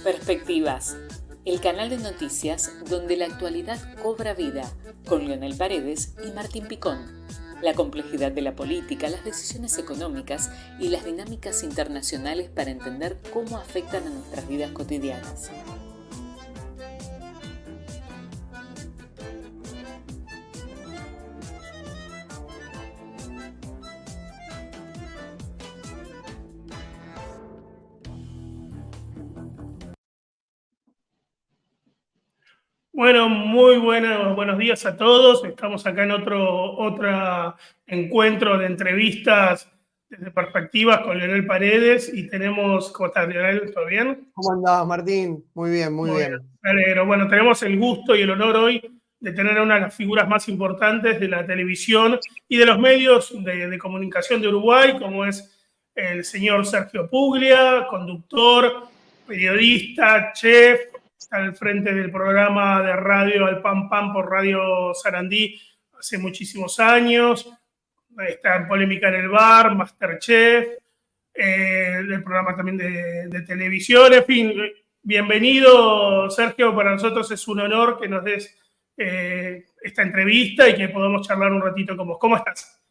Perspectivas, el canal de noticias donde la actualidad cobra vida, con Leonel Paredes y Martín Picón. La complejidad de la política, las decisiones económicas y las dinámicas internacionales para entender cómo afectan a nuestras vidas cotidianas. Bueno, muy buenos días a todos. Estamos acá en otro encuentro de entrevistas desde Perspectivas con Leonel Paredes y tenemos... ¿Cómo estás, Leonel? ¿Todo bien? ¿Cómo andás, Martín? Muy bien, muy bien. Me alegro. Bueno, tenemos el gusto y el honor hoy de tener a una de las figuras más importantes de la televisión y de los medios de comunicación de Uruguay, como es el señor Sergio Puglia, conductor, periodista, chef. Está al frente del programa de radio Al Pan Pan por Radio Sarandí hace muchísimos años. Está en Polémica en el Bar, Masterchef, del programa también de televisión. En fin, bienvenido, Sergio. Para nosotros es un honor que nos des esta entrevista y que podamos charlar un ratito con vos. ¿Cómo estás?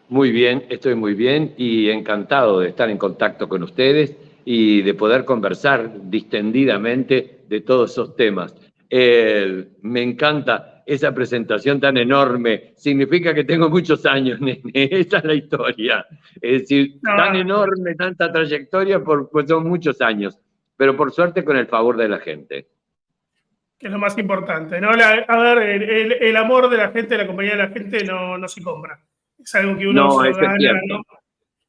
Muy bien, estoy muy bien y encantado de estar en contacto con ustedes y de poder conversar distendidamente de todos esos temas. Me encanta esa presentación tan enorme. Significa que tengo muchos años, nene. Esa es la historia. Es decir, tan enorme, tanta trayectoria, pues son muchos años. Pero por suerte con el favor de la gente. Que es lo más importante, ¿no? A ver, el amor de la gente, la compañía de la gente no se compra. Es algo que uno se gana, ¿no?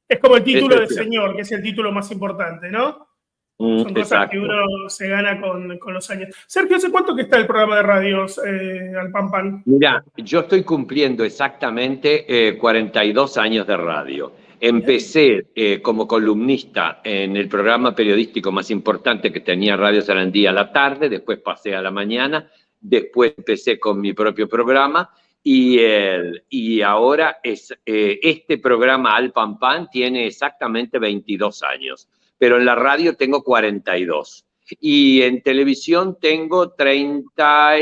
Es como el título de señor, que es el título más importante, ¿no? Son cosas que uno se gana con los años. Sergio, ¿hace cuánto que está el programa de radios Al Pan Pan? Mira, yo estoy cumpliendo exactamente 42 años de radio. Empecé como columnista en el programa periodístico más importante que tenía Radio Sarandí a la tarde, después pasé a la mañana, después empecé con mi propio programa y ahora este programa Al Pan Pan tiene exactamente 22 años, pero en la radio tengo 42 y en televisión tengo 30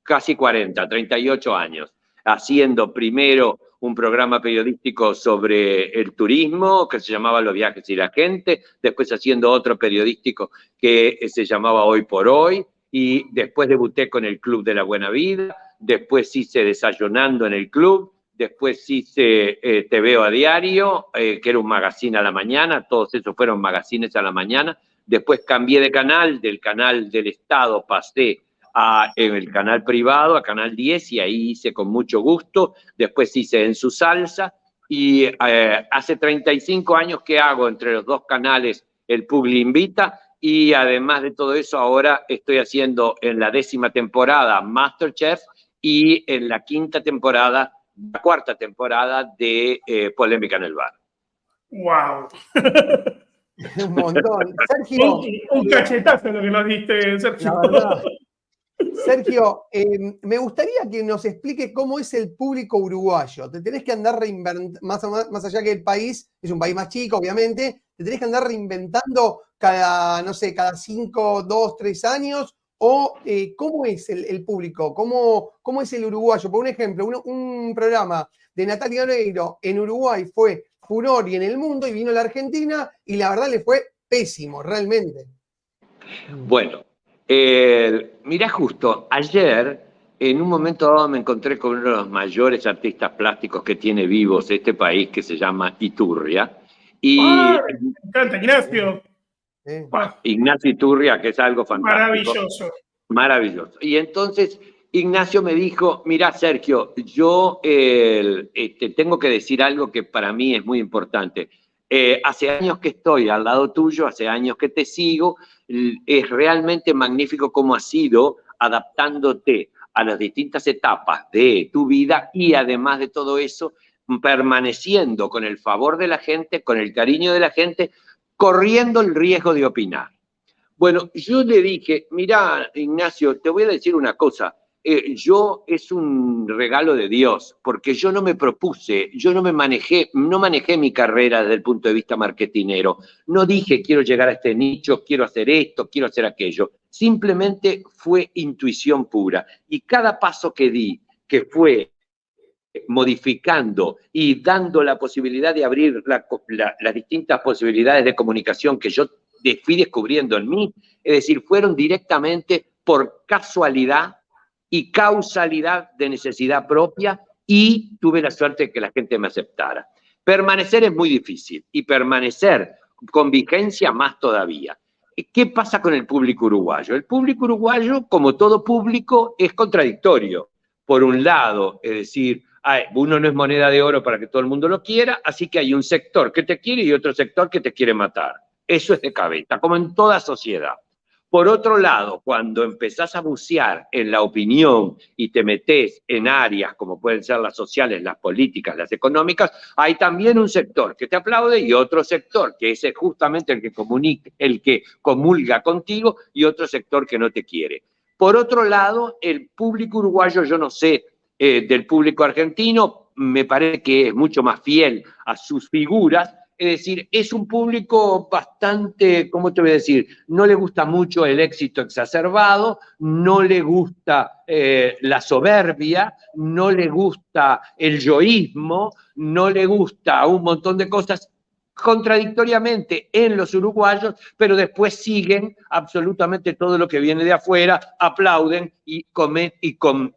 casi 40, 38 años, haciendo primero un programa periodístico sobre el turismo que se llamaba Los Viajes y la Gente, después haciendo otro periodístico que se llamaba Hoy por Hoy, y después debuté con el Club de la Buena Vida, después hice Desayunando en el Club, después hice Te Veo a Diario, que era un magazine a la mañana, todos esos fueron magazines a la mañana, después cambié de canal, del canal del Estado pasé en el canal privado, a Canal 10, y ahí hice con mucho gusto. Después hice En su salsa, y hace 35 años que hago entre los dos canales El Pugli Invita, y además de todo eso ahora estoy haciendo en la 10ª temporada Masterchef y en la 5ª temporada, la 4ª temporada de Polémica en el Bar. ¡Wow! Un montón. Sergio. Un cachetazo lo que nos diste, Sergio. La verdad. Sergio, me gustaría que nos explique cómo es el público uruguayo. Te tenés que andar reinventando, más allá que el país es un país más chico, obviamente, te tenés que andar reinventando cada 5, 2, 3 años, o ¿cómo es el público? ¿Cómo es el uruguayo? Por un ejemplo, un programa de Natalia Oreiro en Uruguay fue furor y en el mundo, y vino a la Argentina, y la verdad le fue pésimo, realmente. Bueno. Mirá, justo ayer, en un momento dado, me encontré con uno de los mayores artistas plásticos que tiene vivos este país, que se llama Iturria. Y me encanta, Ignacio. Ignacio Iturria, que es algo fantástico. Maravilloso. Maravilloso. Y entonces Ignacio me dijo, mirá, Sergio, yo tengo que decir algo que para mí es muy importante. Hace años que estoy al lado tuyo, hace años que te sigo, es realmente magnífico cómo has ido adaptándote a las distintas etapas de tu vida y además de todo eso, permaneciendo con el favor de la gente, con el cariño de la gente, corriendo el riesgo de opinar. Bueno, yo le dije, mirá, Ignacio, te voy a decir una cosa, es un regalo de Dios, porque yo no me propuse, yo no manejé mi carrera desde el punto de vista marketinero. No dije quiero llegar a este nicho, quiero hacer esto, quiero hacer aquello. Simplemente fue intuición pura. Y cada paso que di, que fue modificando y dando la posibilidad de abrir las distintas posibilidades de comunicación que yo fui descubriendo en mí, es decir, fueron directamente por casualidad y causalidad de necesidad propia, y tuve la suerte de que la gente me aceptara. Permanecer es muy difícil, y permanecer con vigencia más todavía. ¿Qué pasa con el público uruguayo? El público uruguayo, como todo público, es contradictorio. Por un lado, es decir, uno no es moneda de oro para que todo el mundo lo quiera, así que hay un sector que te quiere y otro sector que te quiere matar. Eso es de cabeza, como en toda sociedad. Por otro lado, cuando empezás a bucear en la opinión y te metés en áreas como pueden ser las sociales, las políticas, las económicas, hay también un sector que te aplaude y otro sector que es justamente el que comulga contigo, y otro sector que no te quiere. Por otro lado, el público uruguayo, yo no sé del público argentino, me parece que es mucho más fiel a sus figuras. Es decir, es un público bastante, ¿cómo te voy a decir? No le gusta mucho el éxito exacerbado, no le gusta la soberbia, no le gusta el yoísmo, no le gusta un montón de cosas contradictoriamente en los uruguayos, pero después siguen absolutamente todo lo que viene de afuera, aplauden y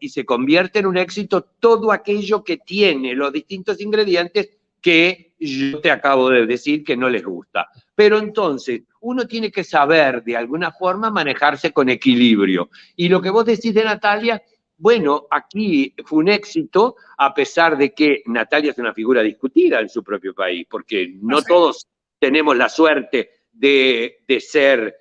se convierte en un éxito todo aquello que tiene los distintos ingredientes que yo te acabo de decir que no les gusta. Pero entonces, uno tiene que saber de alguna forma manejarse con equilibrio. Y lo que vos decís de Natalia, bueno, aquí fue un éxito, a pesar de que Natalia es una figura discutida en su propio país, porque no todos tenemos la suerte de ser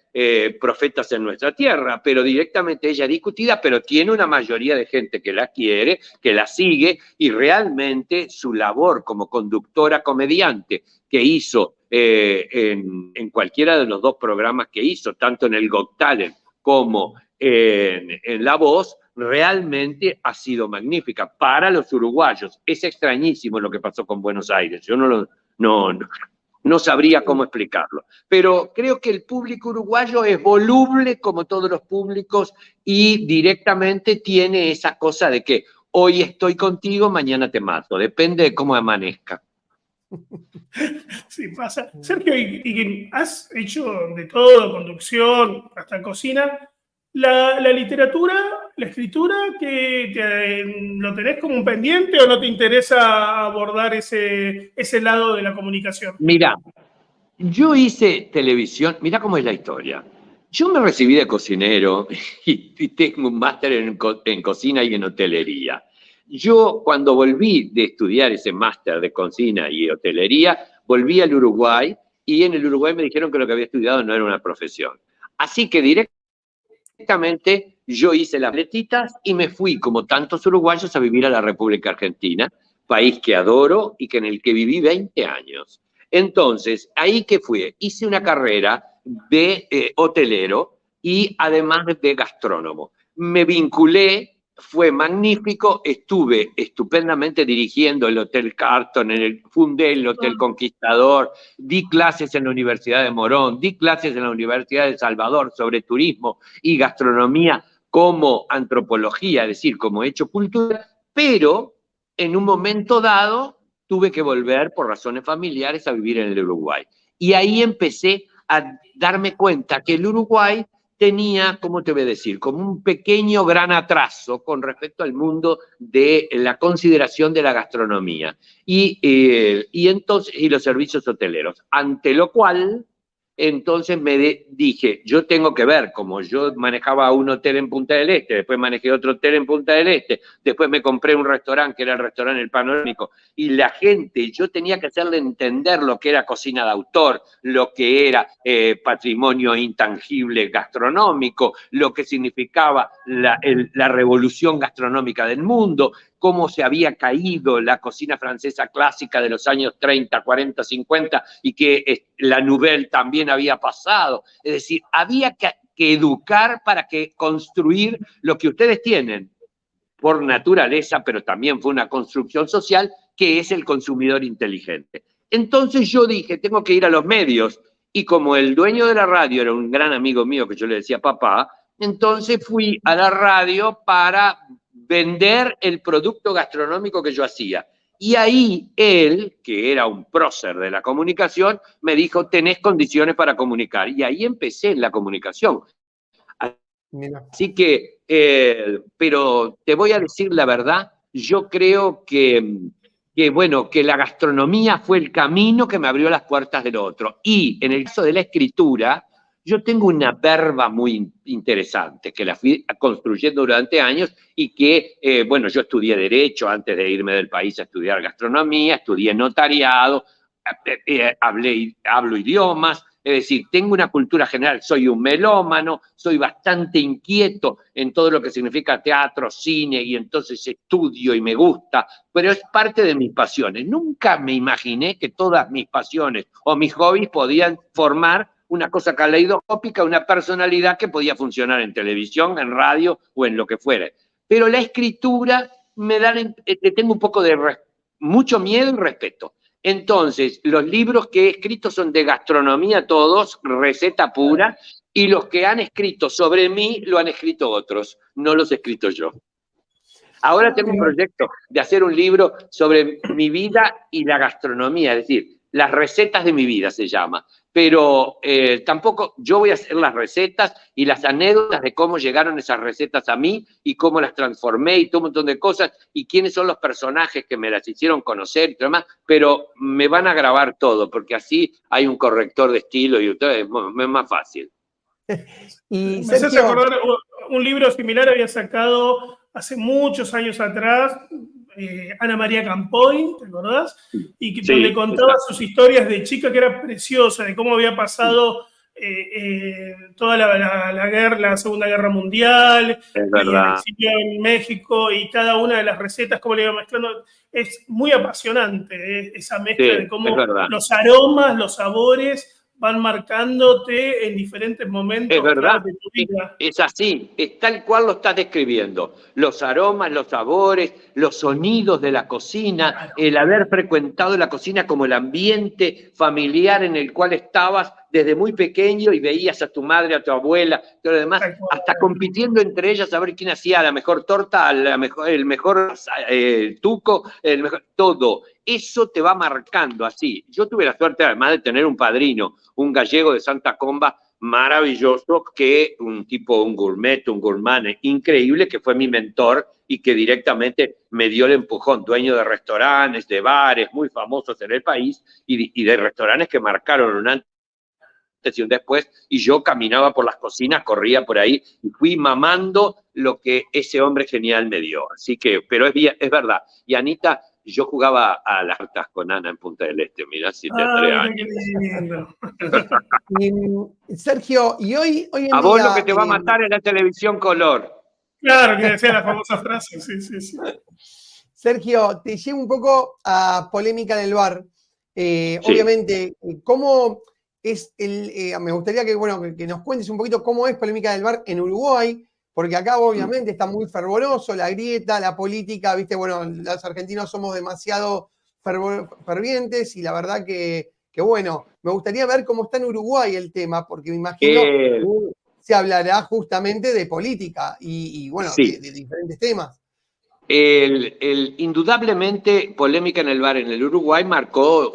profetas en nuestra tierra, pero directamente ella es discutida, pero tiene una mayoría de gente que la quiere, que la sigue, y realmente su labor como conductora comediante que hizo en cualquiera de los dos programas que hizo, tanto en el Got Talent como en La Voz, realmente ha sido magnífica para los uruguayos. Es extrañísimo lo que pasó con Buenos Aires, yo no sabría cómo explicarlo. Pero creo que el público uruguayo es voluble como todos los públicos y directamente tiene esa cosa de que hoy estoy contigo, mañana te mato. Depende de cómo amanezca. Sí, pasa. Sergio, y has hecho de todo, conducción, hasta cocina. La literatura, la escritura, ¿lo tenés como un pendiente o no te interesa abordar ese lado de la comunicación? Mira, yo hice televisión, mira cómo es la historia. Yo me recibí de cocinero y tengo un máster en cocina y en hotelería. Yo, cuando volví de estudiar ese máster de cocina y hotelería, volví al Uruguay, y en el Uruguay me dijeron que lo que había estudiado no era una profesión. Así que directamente yo hice las letitas y me fui, como tantos uruguayos, a vivir a la República Argentina, país que adoro y en el que viví 20 años. Entonces, ahí que fui, hice una carrera de hotelero y además de gastrónomo. Me vinculé, fue magnífico, estuve estupendamente dirigiendo el Hotel Carlton, fundé el Hotel Conquistador, di clases en la Universidad de Morón, di clases en la Universidad de Salvador sobre turismo y gastronomía como antropología, es decir, como hecho cultura, pero en un momento dado tuve que volver por razones familiares a vivir en el Uruguay. Y ahí empecé a darme cuenta que el Uruguay tenía, ¿cómo te voy a decir?, como un pequeño gran atraso con respecto al mundo de la consideración de la gastronomía y los servicios hoteleros. Ante lo cual, entonces dije, yo tengo que ver, como yo manejaba un hotel en Punta del Este, después manejé otro hotel en Punta del Este, después me compré un restaurante que era el restaurante El Panorámico, y la gente, yo tenía que hacerle entender lo que era cocina de autor, lo que era patrimonio intangible gastronómico, lo que significaba la revolución gastronómica del mundo, cómo se había caído la cocina francesa clásica de los años 30, 40, 50 y que la Nouvelle también había pasado. Es decir, había que educar para construir lo que ustedes tienen. por naturaleza, pero también fue una construcción social, que es el consumidor inteligente. Entonces yo dije, tengo que ir a los medios, y como el dueño de la radio era un gran amigo mío que yo le decía papá, entonces fui a la radio para vender el producto gastronómico que yo hacía. Y ahí él, que era un prócer de la comunicación, me dijo, tenés condiciones para comunicar. Y ahí empecé en la comunicación. Mira. Así que, pero te voy a decir la verdad, yo creo bueno, que la gastronomía fue el camino que me abrió las puertas del otro. Y en el caso de la escritura, yo tengo una verba muy interesante, que la fui construyendo durante años y que, bueno, yo estudié Derecho antes de irme del país a estudiar gastronomía, estudié notariado, hablo idiomas, es decir, tengo una cultura general, soy un melómano, soy bastante inquieto en todo lo que significa teatro, cine, y entonces estudio y me gusta, pero es parte de mis pasiones. Nunca me imaginé que todas mis pasiones o mis hobbies podían formar una cosa caleidoscópica, una personalidad que podía funcionar en televisión, en radio o en lo que fuera. Pero la escritura le tengo un poco de mucho miedo y respeto. Entonces, los libros que he escrito son de gastronomía todos, receta pura, y los que han escrito sobre mí lo han escrito otros, no los he escrito yo. Ahora tengo un proyecto de hacer un libro sobre mi vida y la gastronomía, es decir, las recetas de mi vida se llama, pero tampoco yo voy a hacer las recetas y las anécdotas de cómo llegaron esas recetas a mí y cómo las transformé y todo un montón de cosas y quiénes son los personajes que me las hicieron conocer y todo demás, pero me van a grabar todo porque así hay un corrector de estilo y todo, es más fácil. Y me hace acordar, un libro similar había sacado hace muchos años atrás Ana María Campoy, ¿te acordás? Y que, sí, donde contaba sus historias de chica, que era preciosa, de cómo había pasado toda la Segunda Guerra Mundial, el exilio en México, y cada una de las recetas, cómo le iba mezclando. Es muy apasionante esa mezcla, sí, de cómo los aromas, los sabores van marcándote en diferentes momentos. Es verdad, de tu vida. Es así, es tal cual lo estás describiendo. Los aromas, los sabores, los sonidos de la cocina, claro, el haber frecuentado la cocina como el ambiente familiar en el cual estabas desde muy pequeño y veías a tu madre, a tu abuela, todo lo demás, hasta compitiendo entre ellas a ver quién hacía la mejor torta, el mejor tuco, el mejor, todo. Eso te va marcando así. Yo tuve la suerte además de tener un padrino, un gallego de Santa Comba maravilloso, que un gourmet, un gourmand increíble, que fue mi mentor y que directamente me dio el empujón, dueño de restaurantes, de bares muy famosos en el país y de restaurantes que marcaron un antes y un después, y yo caminaba por las cocinas, corría por ahí y fui mamando lo que ese hombre genial me dio. Así que, pero es verdad. Y Anita, yo jugaba a las cartas con Ana en Punta del Este, mirá si tendré años. Sergio, y hoy en a vos día, lo que te va a matar es la televisión color. Claro, que decía la famosa frase, sí, sí, sí. Sergio, te llevo un poco a polémica en el bar. Sí. Obviamente, ¿cómo es me gustaría que nos cuentes un poquito cómo es polémica del bar en Uruguay? Porque acá obviamente está muy fervoroso, la grieta, la política, viste, bueno, los argentinos somos demasiado fervientes y la verdad que bueno, me gustaría ver cómo está en Uruguay el tema, porque me imagino que se hablará justamente de política y bueno, sí, de diferentes temas. Indudablemente, polémica en el bar en el Uruguay marcó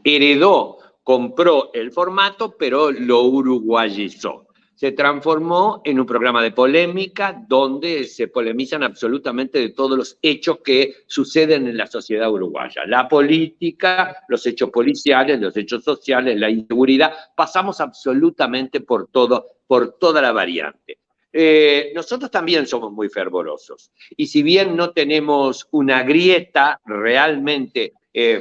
heredó, compró el formato, pero lo uruguayizó. Se transformó en un programa de polémica donde se polemizan absolutamente de todos los hechos que suceden en la sociedad uruguaya. La política, los hechos policiales, los hechos sociales, la inseguridad, pasamos absolutamente por toda la variante. Nosotros también somos muy fervorosos. Y si bien no tenemos una grieta realmente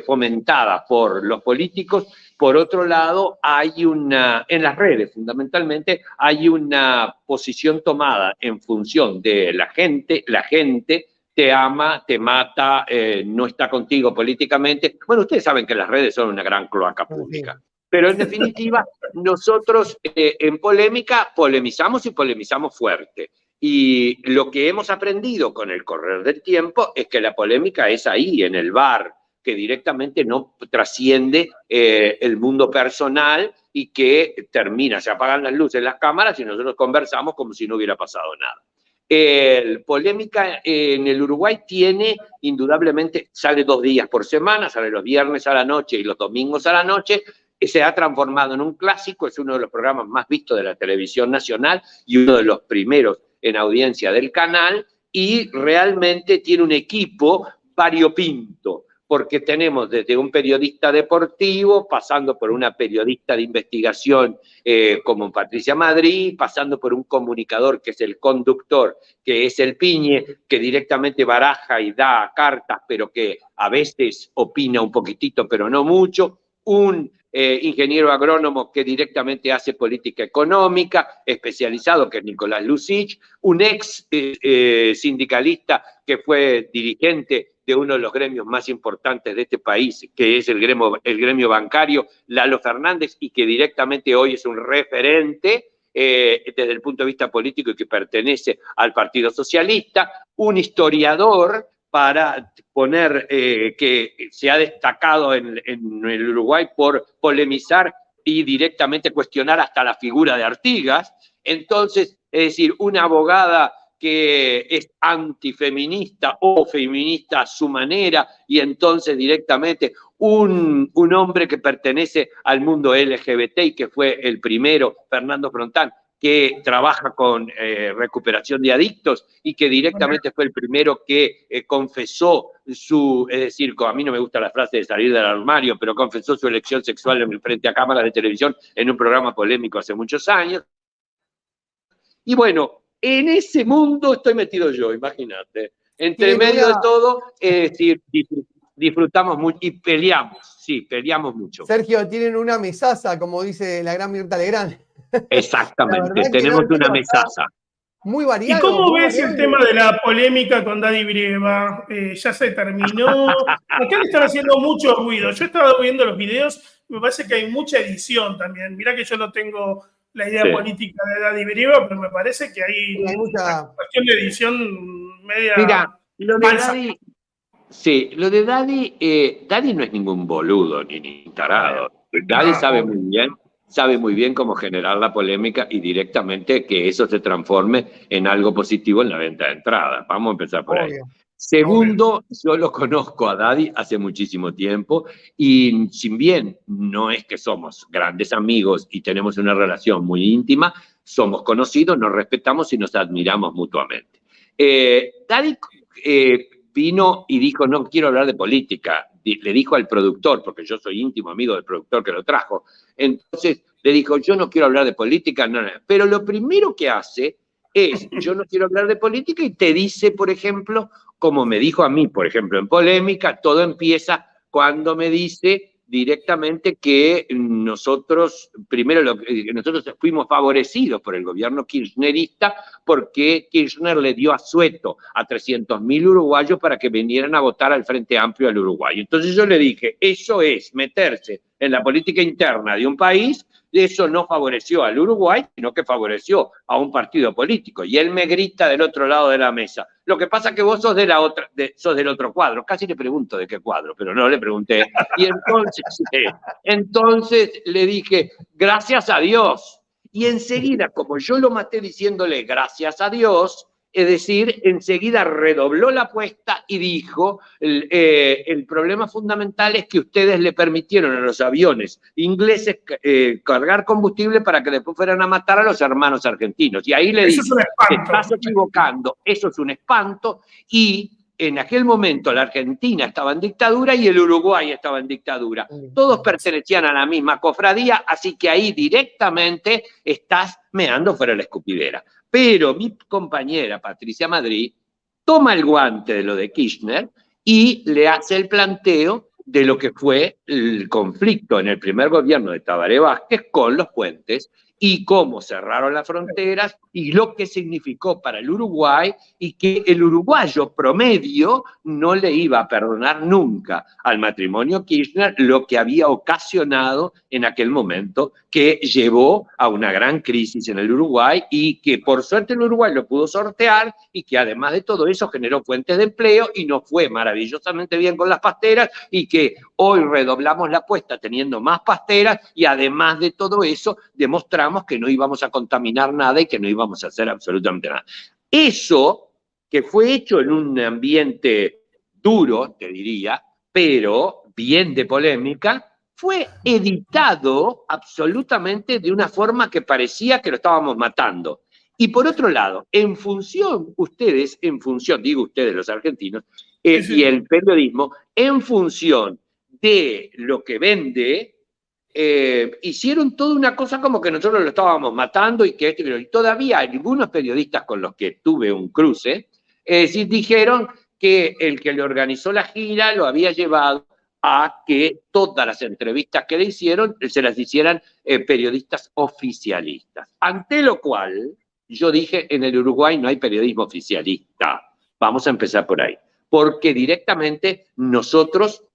fomentada por los políticos, por otro lado, en las redes fundamentalmente, hay una posición tomada en función de la gente te ama, te mata, no está contigo políticamente. Bueno, ustedes saben que las redes son una gran cloaca pública. Pero en definitiva, nosotros en polémica polemizamos y polemizamos fuerte. Y lo que hemos aprendido con el correr del tiempo es que la polémica es ahí, en el bar, que directamente no trasciende el mundo personal y que termina, se apagan las luces, las cámaras y nosotros conversamos como si no hubiera pasado nada. Polémica en el Uruguay tiene, indudablemente, sale 2 días por semana, sale los viernes a la noche y los domingos a la noche, se ha transformado en un clásico, es uno de los programas más vistos de la televisión nacional y uno de los primeros en audiencia del canal, y realmente tiene un equipo variopinto, porque tenemos desde un periodista deportivo, pasando por una periodista de investigación como Patricia Madrid, pasando por un comunicador que es el conductor, que es el Piñe, que directamente baraja y da cartas, pero que a veces opina un poquitito, pero no mucho, un ingeniero agrónomo que directamente hace política económica, especializado, que es Nicolás Lucich, un ex sindicalista que fue dirigente de uno de los gremios más importantes de este país, que es el gremio bancario, Lalo Fernández, y que directamente hoy es un referente desde el punto de vista político y que pertenece al Partido Socialista, un historiador para poner que se ha destacado en el Uruguay por polemizar y directamente cuestionar hasta la figura de Artigas. Entonces, es decir, una abogada que es antifeminista o feminista a su manera, y entonces directamente un hombre que pertenece al mundo LGBT y que fue el primero, Fernando Frontán, que trabaja con recuperación de adictos y que directamente fue el primero que confesó su, es decir, a mí no me gusta la frase de salir del armario, pero confesó su elección sexual frente a cámaras de televisión en un programa polémico hace muchos años. Y bueno, en ese mundo estoy metido yo, imagínate. Entre medio de todo, es decir, disfrutamos mucho y peleamos, sí, peleamos mucho. Sergio, tienen una mesaza, como dice la gran Mirta Legrand. Exactamente, tenemos una mesaza. Muy variado. ¿Y cómo ves el tema de la polémica con Daddy Brieva? ¿Ya se terminó? Acá le están haciendo mucho ruido. Yo he estado viendo los videos, me parece que hay mucha edición también. Mirá que yo no tengo la idea política de Daddy Brieva, pero me parece que hay mucha cuestión de edición media. Mira, lo de Daddy, sí, lo de Daddy, Daddy no es ningún boludo ni tarado. Daddy sabe muy bien cómo generar la polémica y directamente que eso se transforme en algo positivo en la venta de entradas. Vamos a empezar por ahí. Segundo, yo lo conozco a Daddy hace muchísimo tiempo y si bien no es que somos grandes amigos y tenemos una relación muy íntima, somos conocidos, nos respetamos y nos admiramos mutuamente. Daddy vino y dijo, no quiero hablar de política. Le dijo al productor, porque yo soy íntimo amigo del productor que lo trajo, entonces le dijo, yo no quiero hablar de política, no. Pero lo primero que hace es, yo no quiero hablar de política, y te dice, por ejemplo, como me dijo a mí, por ejemplo, en Polémica, todo empieza cuando me dice directamente que nosotros, nosotros fuimos favorecidos por el gobierno kirchnerista porque Kirchner le dio asueto a 300.000 uruguayos para que vinieran a votar al Frente Amplio al Uruguay. Entonces yo le dije, eso es meterse en la política interna de un país, eso no favoreció al Uruguay, sino que favoreció a un partido político. Y él me grita del otro lado de la mesa, lo que pasa es que vos sos sos del otro cuadro. Casi le pregunto de qué cuadro, pero no le pregunté. Y entonces le dije, gracias a Dios. Y enseguida, como yo lo maté diciéndole gracias a Dios, es decir, enseguida redobló la apuesta y dijo, el problema fundamental es que ustedes le permitieron a los aviones ingleses cargar combustible para que después fueran a matar a los hermanos argentinos. Y ahí le dije, te estás equivocando, eso es un espanto, y en aquel momento la Argentina estaba en dictadura y el Uruguay estaba en dictadura. Todos pertenecían a la misma cofradía, así que ahí directamente estás meando fuera de la escupidera. Pero mi compañera Patricia Madrid toma el guante de lo de Kirchner y le hace el planteo de lo que fue el conflicto en el primer gobierno de Tabaré Vázquez con los puentes y cómo cerraron las fronteras y lo que significó para el Uruguay y que el uruguayo promedio no le iba a perdonar nunca al matrimonio Kirchner lo que había ocasionado en aquel momento, que llevó a una gran crisis en el Uruguay y que por suerte el Uruguay lo pudo sortear y que además de todo eso generó fuentes de empleo y nos fue maravillosamente bien con las pasteras y que hoy redoblamos la apuesta teniendo más pasteras y además de todo eso demostramos que no íbamos a contaminar nada y que no íbamos a hacer absolutamente nada. Eso que fue hecho en un ambiente duro, te diría, pero bien de polémica, fue editado absolutamente de una forma que parecía que lo estábamos matando. Y por otro lado, en función, digo ustedes los argentinos, y el periodismo, en función de lo que vende, hicieron toda una cosa como que nosotros lo estábamos matando y todavía algunos periodistas con los que tuve un cruce, dijeron que el que le organizó la gira lo había llevado a que todas las entrevistas que le hicieron se las hicieran periodistas oficialistas. Ante lo cual, yo dije, en el Uruguay no hay periodismo oficialista. Vamos a empezar por ahí. Porque directamente nosotros,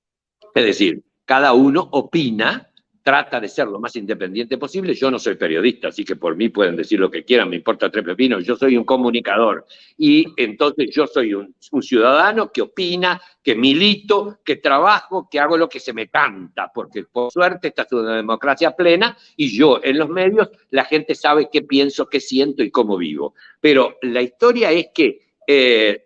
es decir, cada uno opina, trata de ser lo más independiente posible. Yo no soy periodista, así que por mí pueden decir lo que quieran, me importa tres pepinos. Yo soy un comunicador y entonces yo soy un ciudadano que opina, que milito, que trabajo, que hago lo que se me canta, porque por suerte esta es una democracia plena y yo en los medios la gente sabe qué pienso, qué siento y cómo vivo. Pero la historia es que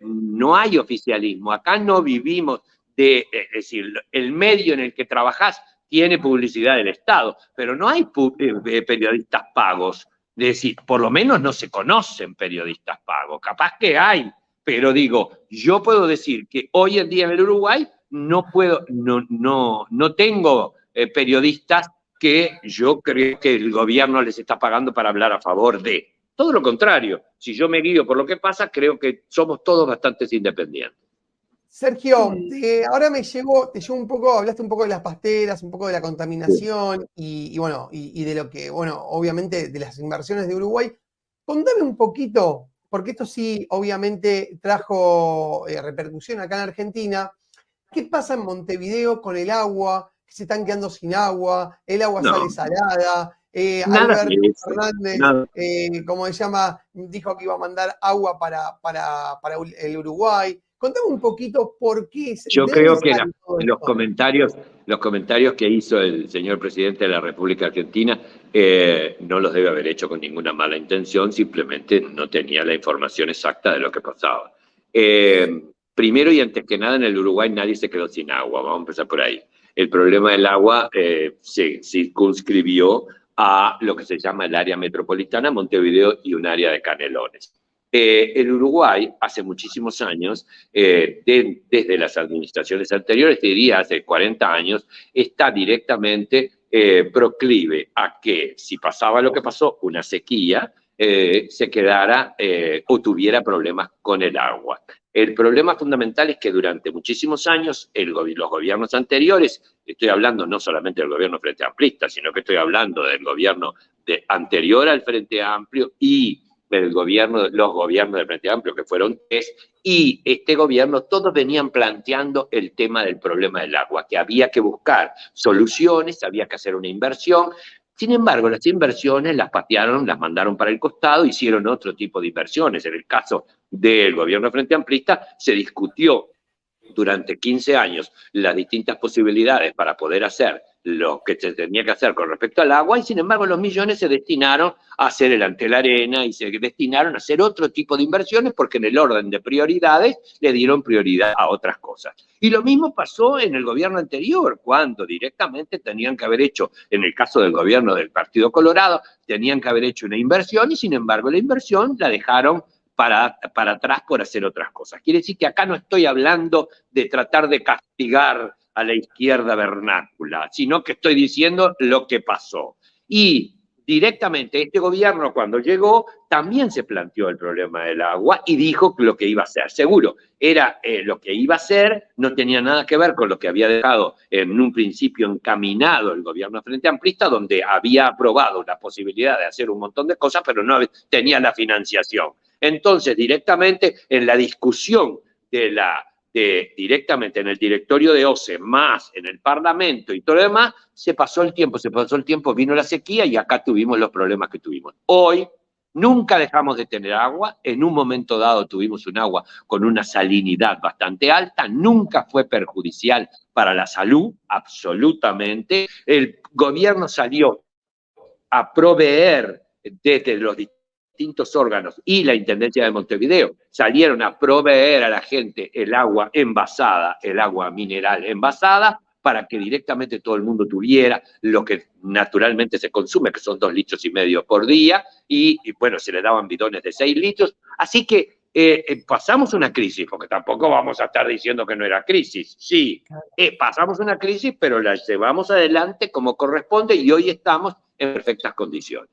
no hay oficialismo, acá no vivimos es decir, el medio en el que trabajás tiene publicidad del Estado, pero no hay periodistas pagos. Es decir, por lo menos no se conocen periodistas pagos. Capaz que hay, pero digo, yo puedo decir que hoy en día en el Uruguay no tengo periodistas que yo creo que el gobierno les está pagando para hablar a favor de. Todo lo contrario, si yo me guío por lo que pasa, creo que somos todos bastante independientes. Sergio, ahora te llevo un poco, hablaste un poco de las pasteras, un poco de la contaminación y de lo que, obviamente de las inversiones de Uruguay. Contame un poquito, porque esto sí, obviamente, trajo repercusión acá en Argentina. ¿Qué pasa en Montevideo con el agua? Que se están quedando sin agua, el agua sale salada. Alberto Fernández, como se llama, dijo que iba a mandar agua para el Uruguay. Contame un poquito por qué. Yo creo que los comentarios que hizo el señor presidente de la República Argentina no los debe haber hecho con ninguna mala intención, simplemente no tenía la información exacta de lo que pasaba. Primero y antes que nada, en el Uruguay nadie se quedó sin agua, vamos a empezar por ahí. El problema del agua se circunscribió a lo que se llama el área metropolitana, Montevideo y un área de Canelones. El Uruguay, hace muchísimos años, desde las administraciones anteriores, te diría hace 40 años, está directamente proclive a que si pasaba lo que pasó, una sequía, se quedara o tuviera problemas con el agua. El problema fundamental es que durante muchísimos años los gobiernos anteriores, estoy hablando no solamente del gobierno Frente Amplista, sino que estoy hablando del gobierno anterior al Frente Amplio y los gobiernos del Frente Amplio, que fueron 3, y este gobierno, todos venían planteando el tema del problema del agua, que había que buscar soluciones, había que hacer una inversión. Sin embargo, las inversiones las patearon, las mandaron para el costado, hicieron otro tipo de inversiones. En el caso del gobierno Frente Amplista, se discutió durante 15 años las distintas posibilidades para poder hacer lo que se tenía que hacer con respecto al agua, y sin embargo los millones se destinaron a hacer el ante la arena y se destinaron a hacer otro tipo de inversiones porque en el orden de prioridades le dieron prioridad a otras cosas. Y lo mismo pasó en el gobierno anterior, cuando directamente tenían que haber hecho, en el caso del gobierno del Partido Colorado, tenían que haber hecho una inversión y sin embargo la inversión la dejaron para atrás por hacer otras cosas. Quiere decir que acá no estoy hablando de tratar de castigar a la izquierda vernácula, sino que estoy diciendo lo que pasó. Y directamente este gobierno cuando llegó también se planteó el problema del agua y dijo lo que iba a hacer. Seguro, era lo que iba a hacer, no tenía nada que ver con lo que había dejado en un principio encaminado el gobierno Frente Amplista, donde había aprobado la posibilidad de hacer un montón de cosas, pero no tenía la financiación. Entonces, directamente en la discusión directamente en el directorio de OCE, más en el Parlamento y todo lo demás, se pasó el tiempo, vino la sequía y acá tuvimos los problemas que tuvimos. Hoy nunca dejamos de tener agua, en un momento dado tuvimos un agua con una salinidad bastante alta, nunca fue perjudicial para la salud, absolutamente. El gobierno salió a proveer desde los distintos órganos y la Intendencia de Montevideo salieron a proveer a la gente el agua envasada, el agua mineral envasada, para que directamente todo el mundo tuviera lo que naturalmente se consume, que son 2,5 litros por día, y bueno, se le daban bidones de 6 litros. Así que pasamos una crisis, porque tampoco vamos a estar diciendo que no era crisis. Sí, pasamos una crisis, pero la llevamos adelante como corresponde y hoy estamos en perfectas condiciones.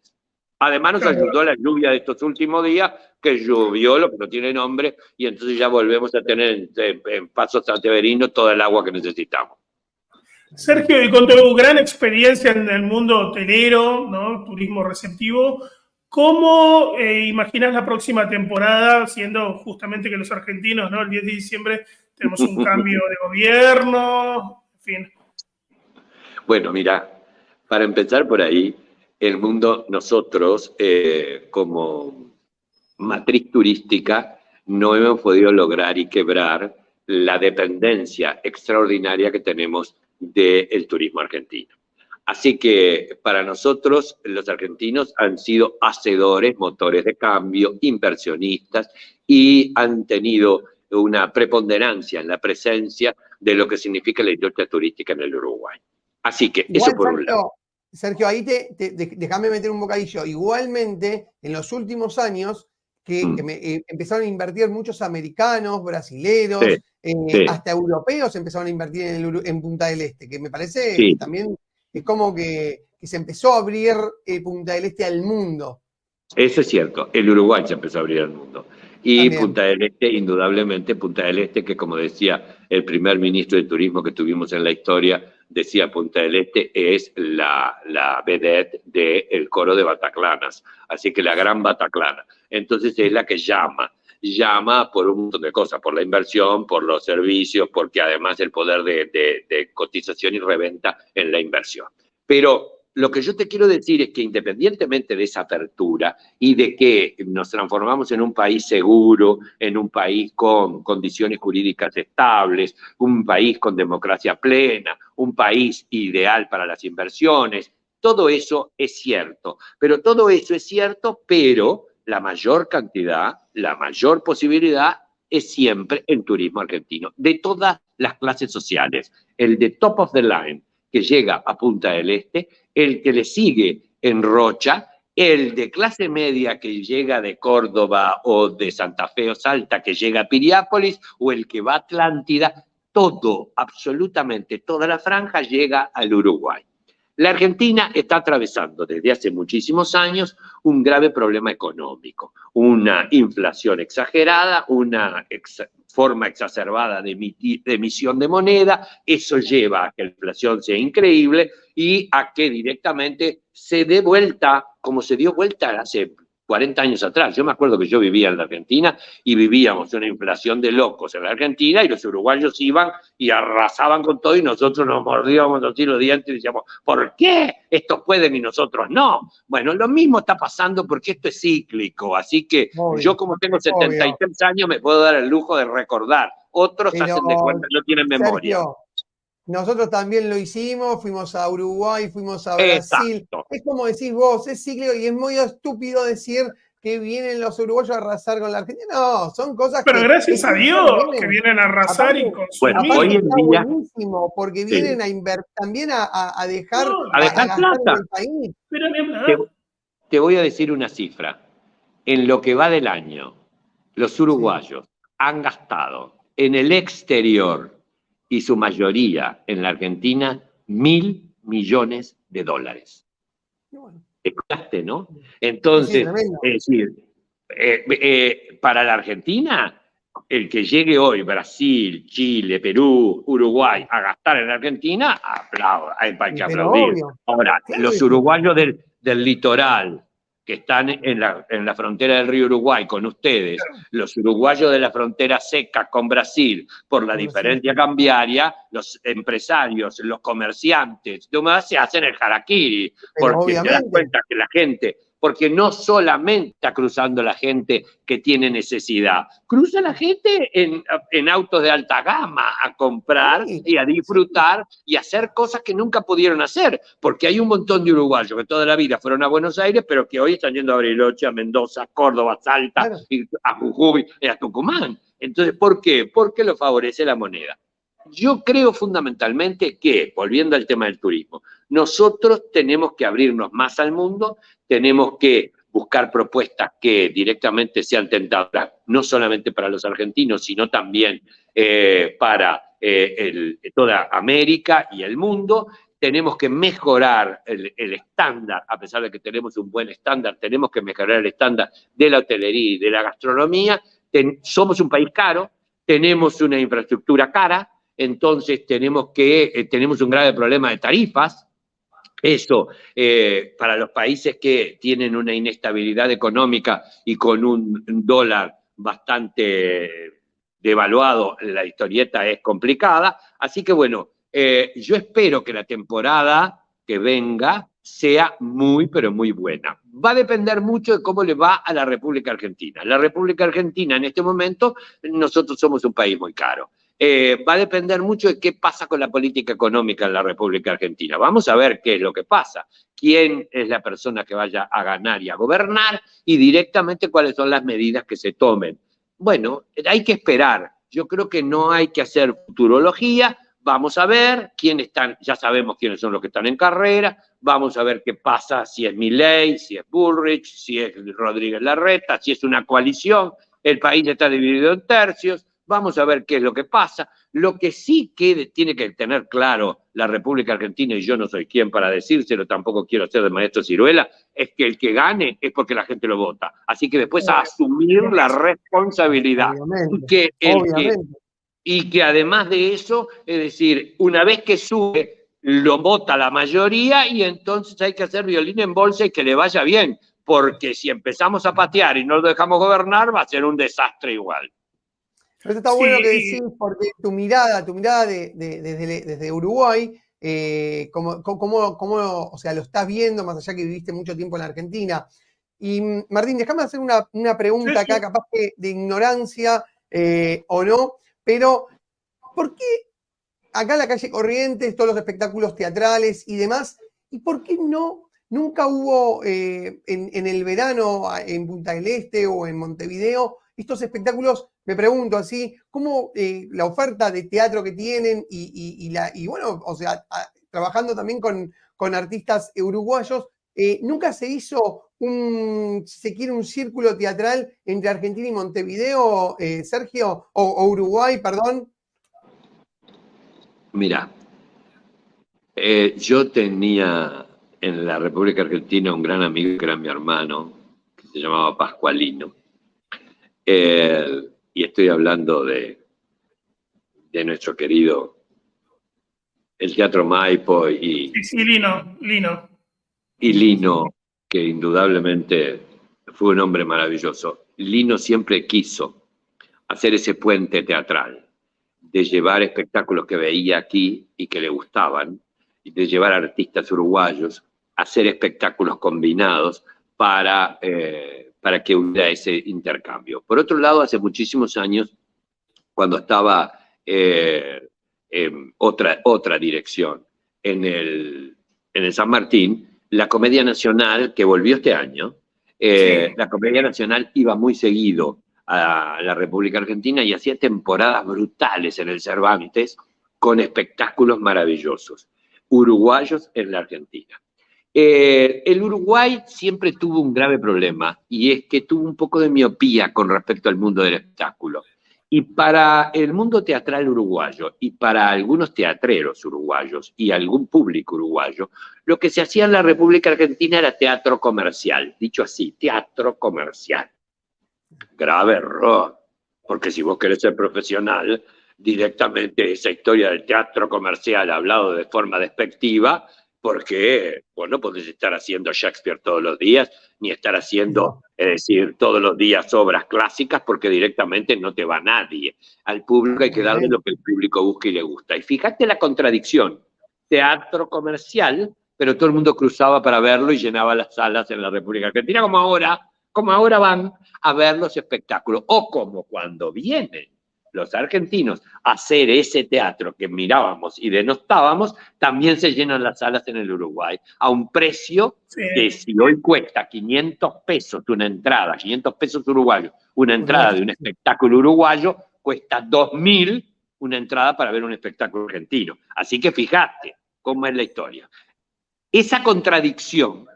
Además nos ayudó la lluvia de estos últimos días, que llovió lo que no tiene nombre, y entonces ya volvemos a tener en Paso Santeverino toda el agua que necesitamos. Sergio, y con tu gran experiencia en el mundo hotelero, ¿no? Turismo receptivo, ¿cómo imaginas la próxima temporada, siendo justamente que los argentinos, ¿no? El 10 de diciembre tenemos un cambio de gobierno, en fin? Bueno, mira, para empezar por ahí, el mundo, nosotros, como matriz turística, no hemos podido lograr y quebrar la dependencia extraordinaria que tenemos del turismo argentino. Así que para nosotros, los argentinos han sido hacedores, motores de cambio, inversionistas, y han tenido una preponderancia en la presencia de lo que significa la industria turística en el Uruguay. Así que igual, eso por un lado. Sergio, ahí déjame meter un bocadillo. Igualmente, en los últimos años, empezaron a invertir muchos americanos, brasileros, hasta europeos empezaron a invertir en Punta del Este, que me parece que también es como que se empezó a abrir Punta del Este al mundo. Eso es cierto, el Uruguay se empezó a abrir al mundo. Y también Punta del Este, indudablemente, Punta del Este, que como decía el primer ministro de Turismo que tuvimos en la historia, decía Punta del Este es la vedette del coro de Bataclanas, así que la gran Bataclana. Entonces es la que llama por un montón de cosas, por la inversión, por los servicios, porque además el poder de cotización y reventa en la inversión. Pero lo que yo te quiero decir es que independientemente de esa apertura y de que nos transformamos en un país seguro, en un país con condiciones jurídicas estables, un país con democracia plena, un país ideal para las inversiones, todo eso es cierto. Pero todo eso es cierto, pero la mayor cantidad, la mayor posibilidad es siempre el turismo argentino, de todas las clases sociales. El de top of the line, que llega a Punta del Este, el que le sigue en Rocha, el de clase media que llega de Córdoba o de Santa Fe o Salta, que llega a Piriápolis, o el que va a Atlántida, todo, absolutamente toda la franja llega al Uruguay. La Argentina está atravesando desde hace muchísimos años un grave problema económico, una inflación exagerada, una forma exacerbada de emisión de moneda. Eso lleva a que la inflación sea increíble y a que directamente se dé vuelta, como se dio vuelta hace 40 años atrás. Yo me acuerdo que yo vivía en la Argentina y vivíamos una inflación de locos en la Argentina, y los uruguayos iban y arrasaban con todo y nosotros nos mordíamos así los dientes y decíamos, ¿por qué estos pueden y nosotros no? Bueno, lo mismo está pasando porque esto es cíclico, así que yo, como tengo 73 años, me puedo dar el lujo de recordar. Otros hacen de cuenta que no tienen memoria. Sergio, nosotros también lo hicimos, fuimos a Uruguay, fuimos a Brasil. Exacto. Es como decís vos, es cíclico, y es muy estúpido decir que vienen los uruguayos a arrasar con la Argentina. No, son cosas Pero gracias a Dios que vienen a arrasar y consumir. Bueno, hoy en día, buenísimo, porque vienen a invertir, también a dejar, a dejar plata en el país. Pero te voy a decir una cifra. En lo que va del año, los uruguayos han gastado en el exterior, y su mayoría en la Argentina, $1.000 millones. Bueno. Escuchaste, ¿no? Sí, Entonces, tremendo. es decir, para la Argentina, el que llegue hoy Brasil, Chile, Perú, Uruguay a gastar en Argentina, hay que Pero aplaudir. obvio, Ahora, claro los que sí. uruguayos del litoral, que están en la frontera del río Uruguay con ustedes, los uruguayos de la frontera seca con Brasil, por la diferencia cambiaria, los empresarios, los comerciantes, se hacen el harakiri, Pero porque te das obviamente. cuenta que la gente, porque no solamente está cruzando la gente que tiene necesidad, cruza la gente en autos de alta gama a comprar Sí, y a disfrutar y a hacer cosas que nunca pudieron hacer, porque hay un montón de uruguayos que toda la vida fueron a Buenos Aires, pero que hoy están yendo a Bariloche, a Mendoza, a Córdoba, a Salta, claro. a Jujuy y a Tucumán. Entonces, ¿por qué? Porque lo favorece la moneda. Yo creo fundamentalmente que, volviendo al tema del turismo, nosotros tenemos que abrirnos más al mundo, tenemos que buscar propuestas que directamente sean tentadoras, no solamente para los argentinos, sino también para toda América y el mundo. Tenemos que mejorar el estándar, a pesar de que tenemos un buen estándar, tenemos que mejorar el estándar de la hotelería y de la gastronomía. Somos un país caro, tenemos una infraestructura cara, entonces tenemos un grave problema de tarifas. Eso, para los países que tienen una inestabilidad económica y con un dólar bastante devaluado, la historieta es complicada. Así que bueno, yo espero que la temporada que venga sea muy, pero muy buena. Va a depender mucho de cómo le va a la República Argentina. La República Argentina en este momento, nosotros somos un país muy caro. Va a depender mucho de qué pasa con la política económica en la República Argentina. Vamos a ver qué es lo que pasa, quién es la persona que vaya a ganar y a gobernar y directamente cuáles son las medidas que se tomen. Bueno, hay que esperar. Yo creo que no hay que hacer futurología. Vamos a ver quiénes están, ya sabemos quiénes son los que están en carrera. Vamos a ver qué pasa, si es Milei, si es Bullrich, si es Rodríguez Larreta, si es una coalición. El país está dividido en tercios. Vamos a ver qué es lo que pasa. Lo que sí que tiene que tener claro la República Argentina, y yo no soy quien para decírselo, tampoco quiero ser de maestro Ciruela, es que el que gane es porque la gente lo vota. Así que después a asumir la responsabilidad. Obviamente, obviamente. Y que además de eso, es decir, una vez que sube, lo vota la mayoría y entonces hay que hacer violín en bolsa y que le vaya bien. Porque si empezamos a patear y no lo dejamos gobernar, va a ser un desastre igual. Eso está bueno que decís, porque tu mirada desde Uruguay, o sea, lo estás viendo, más allá que viviste mucho tiempo en la Argentina. Y Martín, déjame hacer una pregunta acá, capaz que de ignorancia o no, pero ¿por qué acá en la calle Corrientes, todos los espectáculos teatrales y demás, y por qué nunca hubo en el verano en Punta del Este o en Montevideo estos espectáculos? Me pregunto así, ¿cómo la oferta de teatro que tienen y bueno, o sea, trabajando también con artistas uruguayos, nunca se hizo si se quiere, un círculo teatral entre Argentina y Montevideo, Sergio, o Uruguay, perdón? Mira, yo tenía en la República Argentina un gran amigo que era mi hermano, que se llamaba Pascualino. Y estoy hablando de nuestro querido, el Teatro Maipo y Lino. Y Lino, que indudablemente fue un hombre maravilloso. Lino siempre quiso hacer ese puente teatral, de llevar espectáculos que veía aquí y que le gustaban, y de llevar artistas uruguayos a hacer espectáculos combinados para que hubiera ese intercambio. Por otro lado, hace muchísimos años, cuando estaba en otra dirección, en el San Martín, la Comedia Nacional, que volvió este año, la Comedia Nacional iba muy seguido a la República Argentina y hacía temporadas brutales en el Cervantes con espectáculos maravillosos, uruguayos en la Argentina. El Uruguay siempre tuvo un grave problema y es que tuvo un poco de miopía con respecto al mundo del espectáculo. Y para el mundo teatral uruguayo y para algunos teatreros uruguayos y algún público uruguayo, lo que se hacía en la República Argentina era teatro comercial, dicho así, teatro comercial. Grave error, porque si vos querés ser profesional, directamente esa historia del teatro comercial hablado de forma despectiva, porque vos no podés estar haciendo Shakespeare todos los días, ni estar haciendo, es decir, todos los días obras clásicas, porque directamente no te va nadie. Al público hay que darle lo que el público busca y le gusta. Y fíjate la contradicción, teatro comercial, pero todo el mundo cruzaba para verlo y llenaba las salas en la República Argentina, como ahora van a ver los espectáculos, o como cuando vienen los argentinos a hacer ese teatro que mirábamos y denostábamos, también se llenan las salas en el Uruguay, a un precio que si hoy cuesta 500 pesos una entrada, 500 pesos uruguayos, una entrada de un espectáculo uruguayo, cuesta 2.000 una entrada para ver un espectáculo argentino. Así que fíjate cómo es la historia. Esa contradicción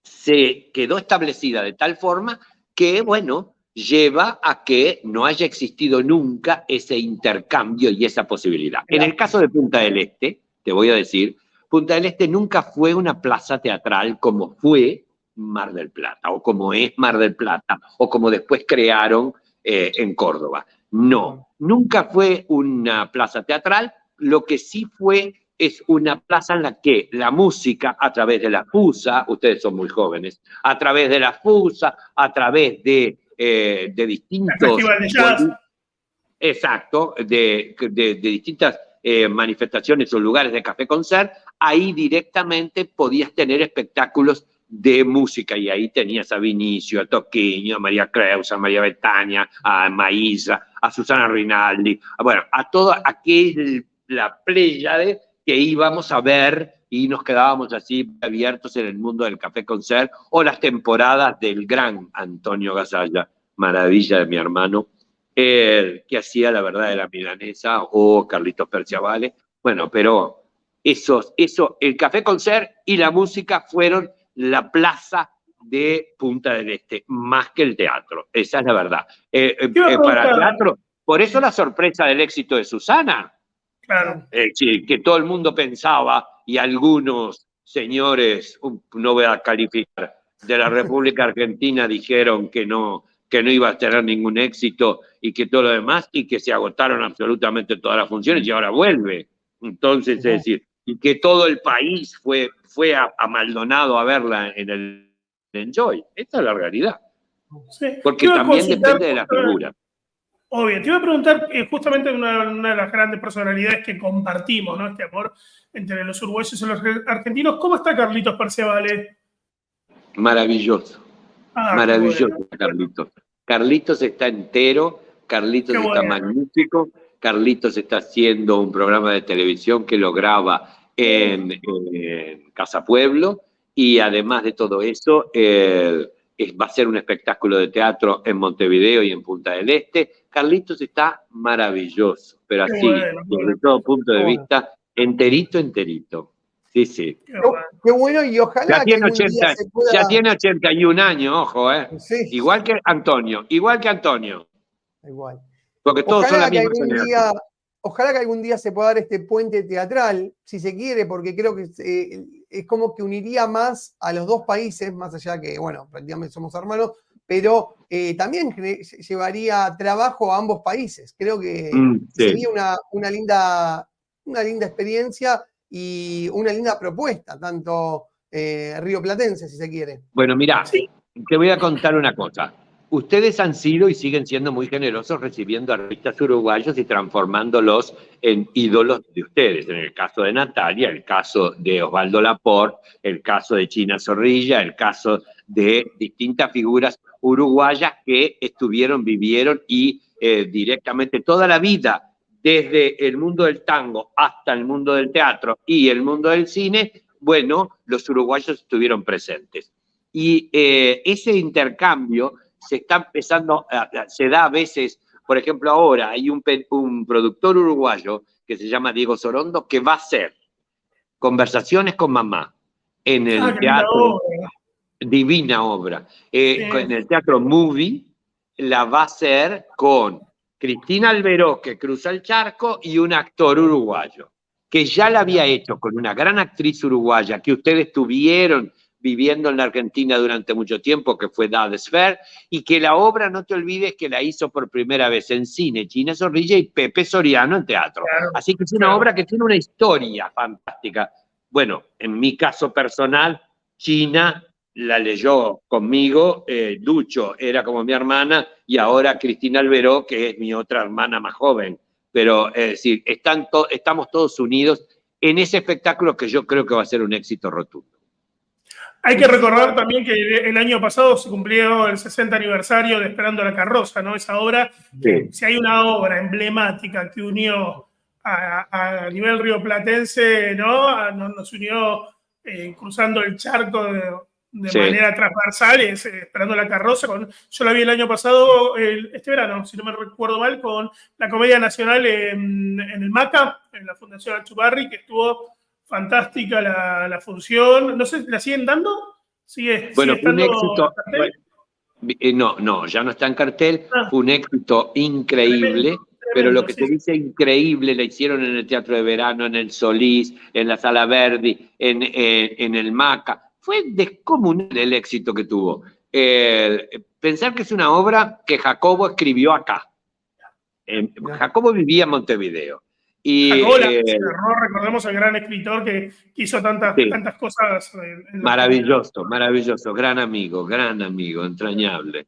se quedó establecida de tal forma que, bueno, lleva a que no haya existido nunca ese intercambio y esa posibilidad. En el caso de Punta del Este, te voy a decir, Punta del Este nunca fue una plaza teatral como fue Mar del Plata, o como es Mar del Plata, o como después crearon en Córdoba. No, nunca fue una plaza teatral, lo que sí fue es una plaza en la que la música, a través de la FUSA, ustedes son muy jóvenes, a través de la FUSA, a través de distintos... Festival de jazz. Exacto, de distintas manifestaciones o lugares de café concert, ahí directamente podías tener espectáculos de música, y ahí tenías a Vinicio, a Toquinho, a María Creus, a María Betania, a Maísa, a Susana Rinaldi, a toda la pléyade que íbamos a ver y nos quedábamos así abiertos en el mundo del café concert, o las temporadas del gran Antonio Gasalla, maravilla de mi hermano, que hacía La Verdad de la Milanesa, o Carlitos Perciavale. Bueno, pero el café concert y la música fueron la plaza de Punta del Este, más que el teatro. Esa es la verdad. Para el teatro, por eso la sorpresa del éxito de Susana. Claro. Que todo el mundo pensaba, y algunos señores, no voy a calificar, de la República Argentina dijeron que no iba a tener ningún éxito y que todo lo demás, y que se agotaron absolutamente todas las funciones y ahora vuelve. Entonces, es decir, y que todo el país fue a Maldonado a verla en el Enjoy. Esa es la realidad. Sí. Porque también depende de la figura. Obvio, te iba a preguntar justamente una de las grandes personalidades que compartimos, ¿no? Este amor entre los uruguayos y los argentinos. ¿Cómo está Carlitos Perciavale? Maravilloso. Maravilloso, bueno. Carlitos. Carlitos está entero, Carlitos está magnífico, Carlitos está haciendo un programa de televisión que lo graba en Casa Pueblo, y además de todo eso, va a ser un espectáculo de teatro en Montevideo y en Punta del Este. Carlitos está maravilloso, pero así, desde todo punto de vista, enterito. Sí, sí. Qué bueno, y ojalá ya tiene 80, se pueda... Ya tiene 81 años, ojo, Sí. Igual que Antonio. Igual. Porque todos son la misma generación. Ojalá que algún día se pueda dar este puente teatral, si se quiere, porque creo que es como que uniría más a los dos países, más allá que, bueno, prácticamente somos hermanos, pero también llevaría trabajo a ambos países. Creo que sería una linda experiencia y una linda propuesta, tanto rioplatense, si se quiere. Bueno, mirá, te voy a contar una cosa. Ustedes han sido y siguen siendo muy generosos recibiendo artistas uruguayos y transformándolos en ídolos de ustedes. En el caso de Natalia, el caso de Osvaldo Laport, el caso de China Zorrilla, el caso de distintas figuras uruguayas que vivieron y directamente toda la vida, desde el mundo del tango hasta el mundo del teatro y el mundo del cine, bueno, los uruguayos estuvieron presentes. Y ese intercambio se está empezando, se da a veces, por ejemplo, ahora hay un productor uruguayo que se llama Diego Sorondo, que va a hacer Conversaciones con Mamá en el teatro, divina obra, en el teatro Movie, la va a hacer con Cristina Alberó, que cruza el charco, y un actor uruguayo, que ya la había hecho con una gran actriz uruguaya que ustedes tuvieron viviendo en la Argentina durante mucho tiempo, que fue Dade Sfer, y que la obra, no te olvides, que la hizo por primera vez en cine China Zorrilla y Pepe Soriano en teatro. Claro, Así que es una obra que tiene una historia fantástica. Bueno, en mi caso personal, China la leyó conmigo, Ducho era como mi hermana, y ahora Cristina Alberó, que es mi otra hermana más joven. Pero es decir, estamos todos unidos en ese espectáculo que yo creo que va a ser un éxito rotundo. Hay que recordar también que el año pasado se cumplió el 60 aniversario de Esperando la Carroza, ¿no? Esa obra, Sí. si hay una obra emblemática que unió a nivel rioplatense, ¿no? Nos unió cruzando el charco de Sí. manera transversal, es Esperando la Carroza. Yo la vi el año pasado, este verano, si no me recuerdo mal, con la Comedia Nacional en el MACA, en la Fundación Achugarri, que estuvo fantástica la función. No sé, ¿la siguen dando? Bueno, ¿Sigue fue un estando éxito. en cartel? No, ya no está en cartel. Ah, Fue un éxito increíble. Pero lo que tremendo, se dice increíble, la hicieron en el Teatro de Verano, en el Solís, en la Sala Verdi, en el Maca. Fue descomunal el éxito que tuvo. Pensar que es una obra que Jacobo escribió acá. Jacobo vivía en Montevideo. Y, Jacobo Lacerró, recordemos al gran escritor que hizo tantas cosas. Maravilloso, maravilloso, gran amigo, entrañable.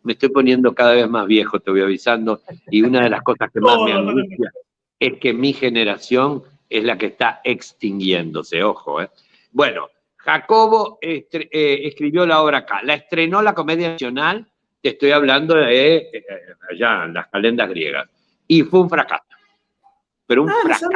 Me estoy poniendo cada vez más viejo, te voy avisando, y una de las cosas que más me angustia es que mi generación es la que está extinguiéndose, ojo. Bueno, Jacobo escribió la obra acá, la estrenó la Comedia Nacional, te estoy hablando de allá en las calendas griegas, y fue un fracaso. Pero un fracaso.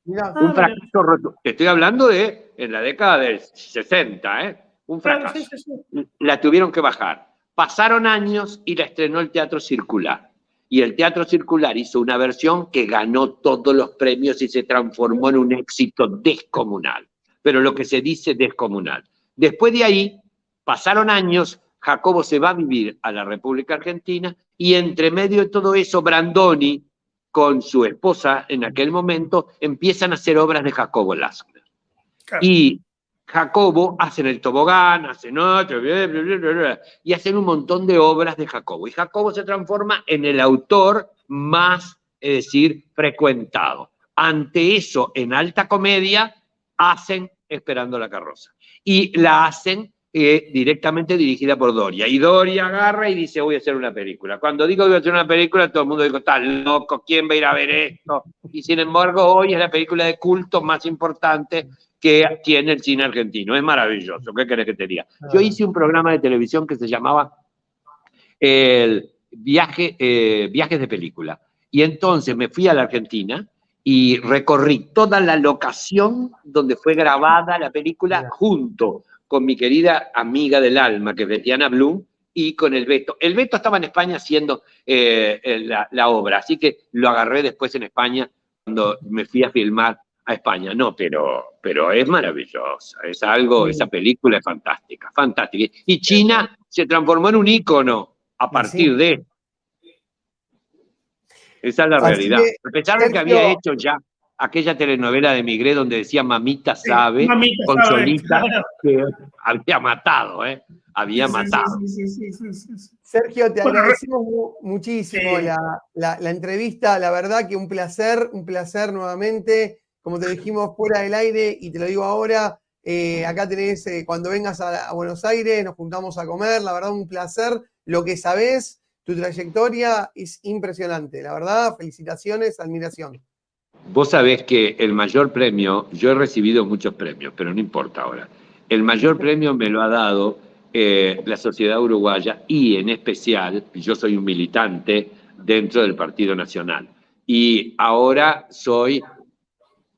Un fracaso rotundo. Te estoy hablando de en la década del 60, un fracaso. Sí. La tuvieron que bajar. Pasaron años y la estrenó el Teatro Circular. Y el Teatro Circular hizo una versión que ganó todos los premios y se transformó en un éxito descomunal. Pero lo que se dice descomunal. Después de ahí, pasaron años, Jacobo se va a vivir a la República Argentina y entre medio de todo eso, Brandoni, con su esposa en aquel momento, empiezan a hacer obras de Jacobo Lasker. Claro. Y Jacobo hacen el tobogán, hacen otro, y hacen un montón de obras de Jacobo. Y Jacobo se transforma en el autor más, es decir, frecuentado. Ante eso, en alta comedia, hacen Esperando la Carroza. Y la hacen directamente dirigida por Doria. Y Doria agarra y dice, voy a hacer una película. Cuando digo que voy a hacer una película, todo el mundo dice, está loco, ¿quién va a ir a ver esto? Y sin embargo, hoy es la película de culto más importante que tiene el cine argentino. Es maravilloso, ¿qué querés que te diga? Yo hice un programa de televisión que se llamaba Viajes de Película. Y entonces me fui a la Argentina y recorrí toda la locación donde fue grabada la película junto con mi querida amiga del alma, que es Betiana Blum, y con el Beto. El Beto estaba en España haciendo la obra, así que lo agarré después en España cuando me fui a filmar a España. No, pero es maravillosa, es algo, esa película es fantástica, fantástica. Y China se transformó en un ícono a partir de... Esa es la realidad. A pesar de que había hecho ya aquella telenovela de Migré donde decía Mamita sabe, Mamita con sabe, Solita, claro. Que había matado, había matado. Sergio, te agradecemos muchísimo la entrevista, la verdad que un placer nuevamente, como te dijimos fuera del aire y te lo digo ahora, acá tenés, cuando vengas a Buenos Aires, nos juntamos a comer, la verdad un placer, lo que sabés, tu trayectoria es impresionante, la verdad, felicitaciones, admiración. Vos sabés que el mayor premio, yo he recibido muchos premios, pero no importa ahora. El mayor premio me lo ha dado la sociedad uruguaya y en especial, yo soy un militante dentro del Partido Nacional. Y ahora soy,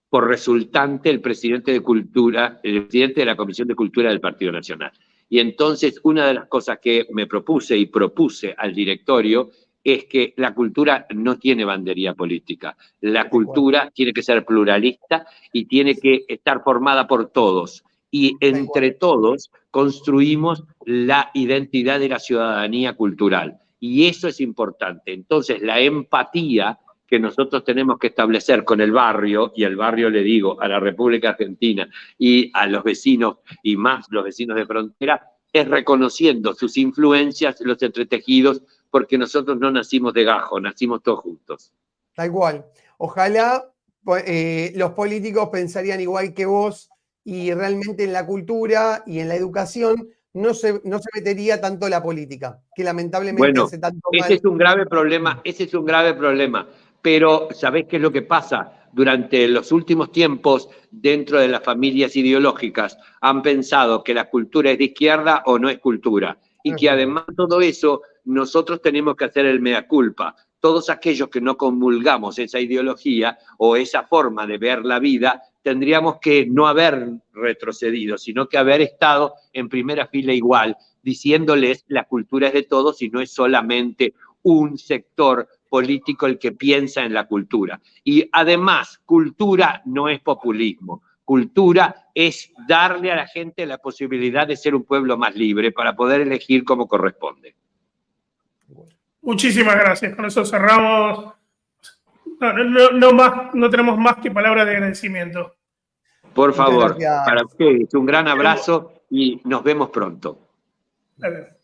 por resultante, el presidente de Cultura, el presidente de la Comisión de Cultura del Partido Nacional. Y entonces una de las cosas que me propuse y propuse al directorio es que la cultura no tiene bandería política. La cultura tiene que ser pluralista y tiene que estar formada por todos. Y entre todos construimos la identidad de la ciudadanía cultural. y eso es importante. Entonces, la empatía que nosotros tenemos que establecer con el barrio, y al barrio le digo, a la República Argentina y a los vecinos, y más los vecinos de frontera, es reconociendo sus influencias, los entretejidos, porque nosotros no nacimos de gajo, nacimos todos juntos. Tal cual. Ojalá los políticos pensarían igual que vos y realmente en la cultura y en la educación no se metería tanto la política, que lamentablemente hace tanto mal. Ese es un grave problema, pero ¿sabés qué es lo que pasa? Durante los últimos tiempos, dentro de las familias ideológicas, han pensado que la cultura es de izquierda o no es cultura, y que además de todo eso, nosotros tenemos que hacer el mea culpa. Todos aquellos que no comulgamos esa ideología o esa forma de ver la vida, tendríamos que no haber retrocedido, sino que haber estado en primera fila igual, diciéndoles la cultura es de todos y no es solamente un sector político el que piensa en la cultura. Y además, cultura no es populismo. Cultura es darle a la gente la posibilidad de ser un pueblo más libre para poder elegir como corresponde. Muchísimas gracias. Con eso cerramos. No tenemos más que palabras de agradecimiento. Por favor, para ustedes un gran abrazo y nos vemos pronto. Gracias.